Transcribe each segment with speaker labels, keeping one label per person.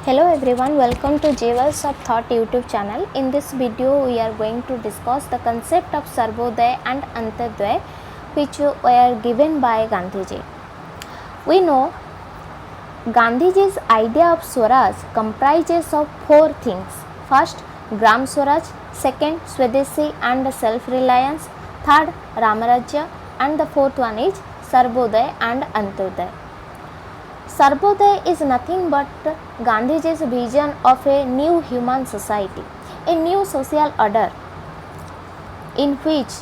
Speaker 1: Hello everyone, welcome to Jewels of Thought YouTube channel. In this video, we are going to discuss the concept of Sarvoday and Antyoday, which were given by Gandhiji. We know Gandhiji's idea of Swaraj comprises of four things. First, Gram Swaraj. Second, Swadeshi and self-reliance. Third, Ramarajya. And the fourth one is Sarvoday and Antyoday. Sarvoday is nothing but Gandhiji's vision of a new human society, a new social order in which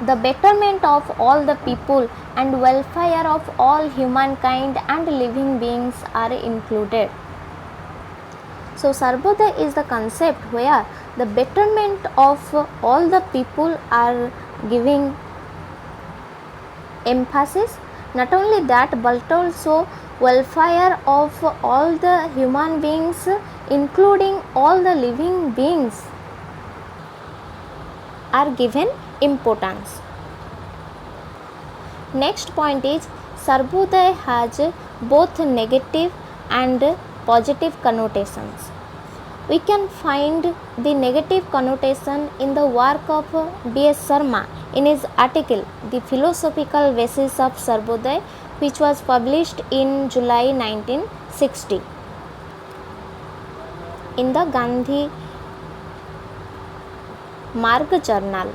Speaker 1: the betterment of all the people and welfare of all humankind and living beings are included. So Sarvoday is the concept where the betterment of all the people are giving emphasis. Not only that, but also welfare of all the human beings, including all the living beings, are given importance. Next point is Sarvoday has both negative and positive connotations. We can find the negative connotation in the work of B.S. Sharma in his article The Philosophical Basis of Sarvoday, which was published in July 1960 in the Gandhi Marg Journal.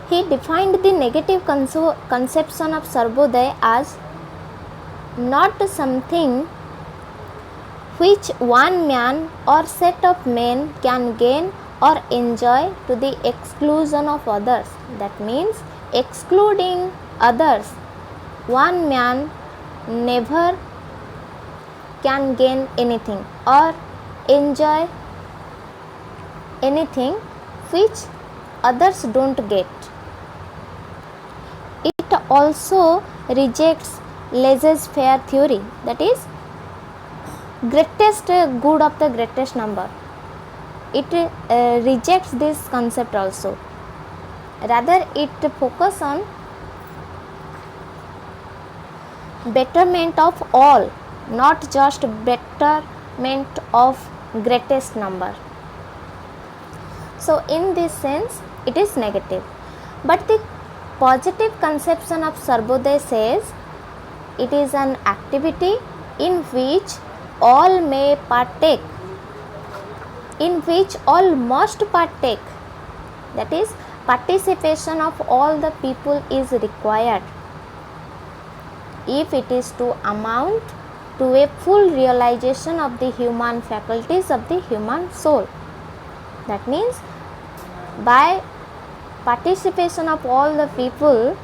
Speaker 1: He defined the negative conception of Sarvoday as not something which one man or set of men can gain or enjoy to the exclusion of others. That means excluding others, one man never can gain anything or enjoy anything which others don't get. It also rejects laissez-faire theory, that is greatest good of the greatest number. It rejects this concept also. Rather, it focuses on betterment of all, not just betterment of greatest number. So in this sense, it is negative. But the positive conception of Sarvoday says it is an activity in which all may partake, in which all must partake. That is, participation of all the people is required if it is to amount to a full realization of the human faculties of the human soul. That means by participation of all the people,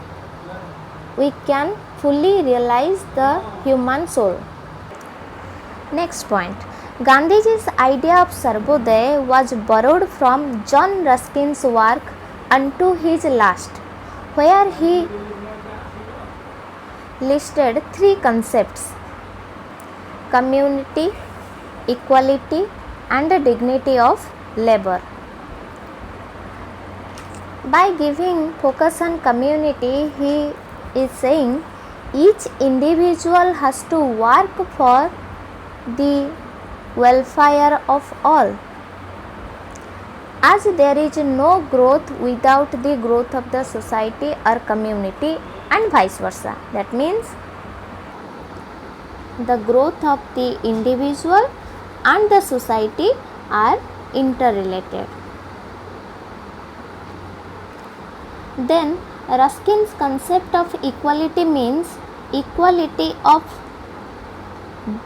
Speaker 1: we can fully realize the human soul. Next point, Gandhiji's idea of Sarvoday was borrowed from John Ruskin's work Unto His Last, where he listed three concepts: community, equality, and dignity of labor. By giving focus on community, he is saying each individual has to work for the welfare of all, as there is no growth without the growth of the society or community, and vice versa. That means the growth of the individual and the society are interrelated. Then Ruskin's concept of equality means equality of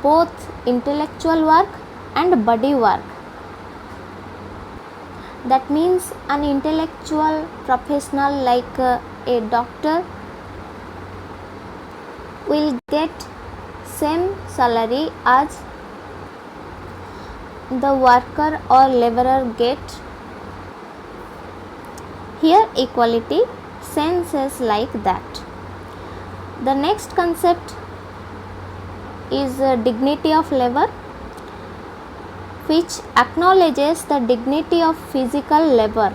Speaker 1: both intellectual work and body work. That means an intellectual professional like a doctor will get same salary as the worker or laborer get. Here equality sense is like that. The next concept is dignity of labor, which acknowledges the dignity of physical labor.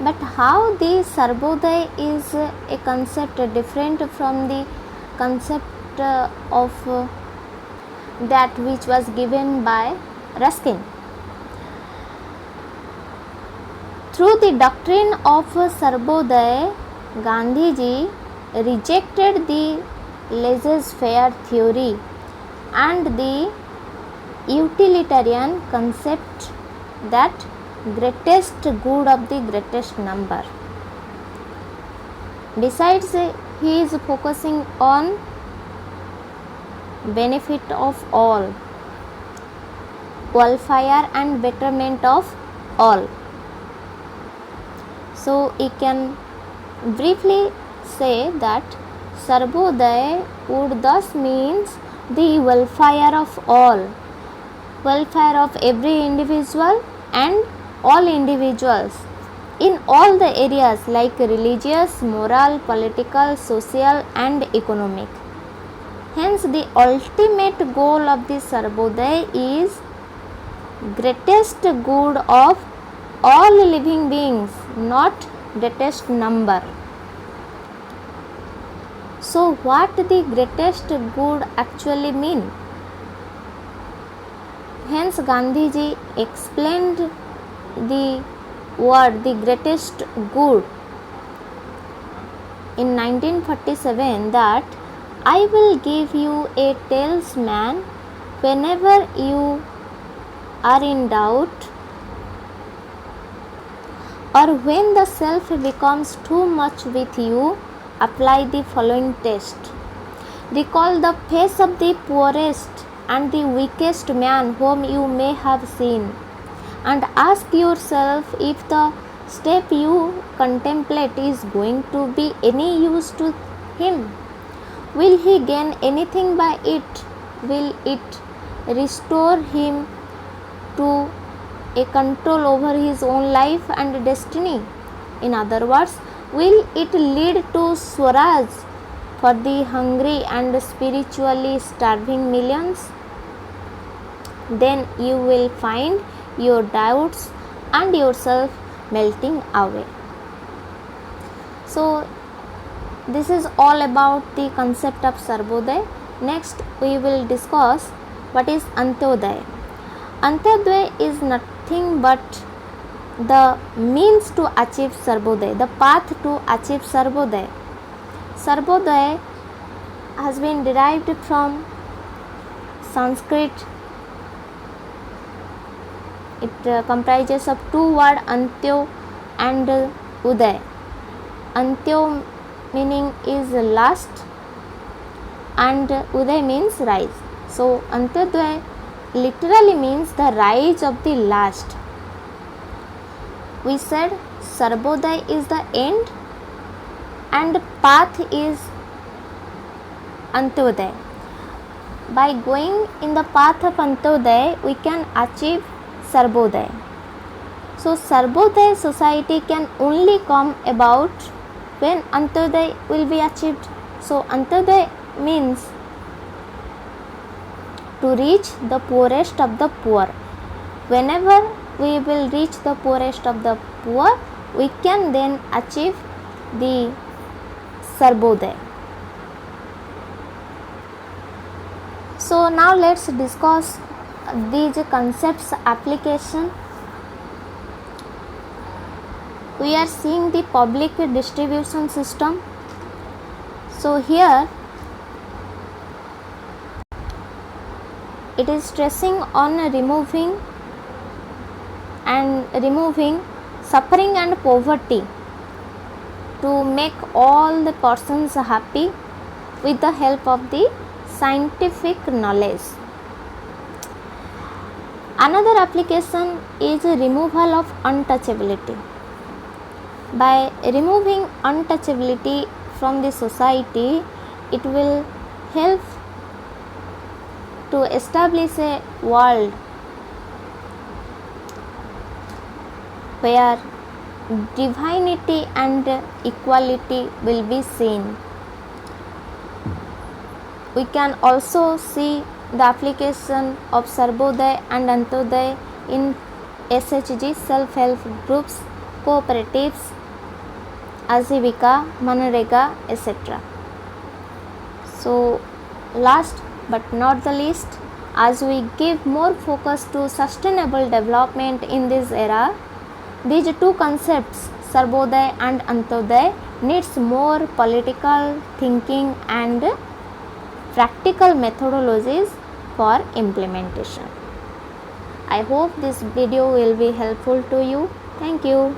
Speaker 1: But how the Sarvodaya is a concept different from the concept of that which was given by Ruskin. Through the doctrine of Sarvodaya, Gandhiji rejected the laissez-faire theory and the utilitarian concept that greatest good of the greatest number. Besides, he is focusing on benefit of all, welfare and betterment of all. So we can briefly say that Sarvodaya would thus means the welfare of all, welfare of every individual and all individuals in all the areas like religious, moral, political, social and economic. Hence the ultimate goal of the Sarvodaya is greatest good of all living beings, not greatest number. So what the greatest good actually mean? Hence Gandhiji explained the word the greatest good in 1947 that I will give you a talisman whenever you are in doubt or when the self becomes too much with you. Apply the following test. Recall the face of the poorest and the weakest man whom you may have seen, and ask yourself if the step you contemplate is going to be any use to him. Will he gain anything by it? Will it restore him to a control over his own life and destiny? In other words, will it lead to Swaraj for the hungry and spiritually starving millions? Then you will find your doubts and yourself melting away. So this is all about the concept of Sarvodaya. Next we will discuss what is Antyodaya. Antyodaya is nothing but the means to achieve Sarvodaya, the path to achieve Sarvodaya. Sarvodaya has been derived from Sanskrit. It comprises of two words, Antyo and Uday. Antyo meaning is last and Uday means rise. So Antyodaya literally means the rise of the last. We said Sarvodaya is the end and path is Antyodaya. By going in the path of Antyodaya, we can achieve Sarvodaya. So Sarvodaya society can only come about when Antyodaya will be achieved. So Antyodaya means to reach the poorest of the poor. Whenever we will reach the poorest of the poor, we can then achieve the Sarvodaya. So now let's discuss these concepts application. We are seeing the public distribution system. So here it is stressing on removing suffering and poverty to make all the persons happy with the help of the scientific knowledge. Another application is removal of untouchability. By removing untouchability from the society, it will help to establish a world where divinity and equality will be seen. We can also see the application of Sarvoday and Antyoday in SHG, self-help groups, cooperatives, Ajivika, Manrega, etc. So, last but not the least, as we give more focus to sustainable development in this era, these two concepts, Sarvoday and Antyoday, needs more political thinking and practical methodologies for implementation. I hope this video will be helpful to you. Thank you.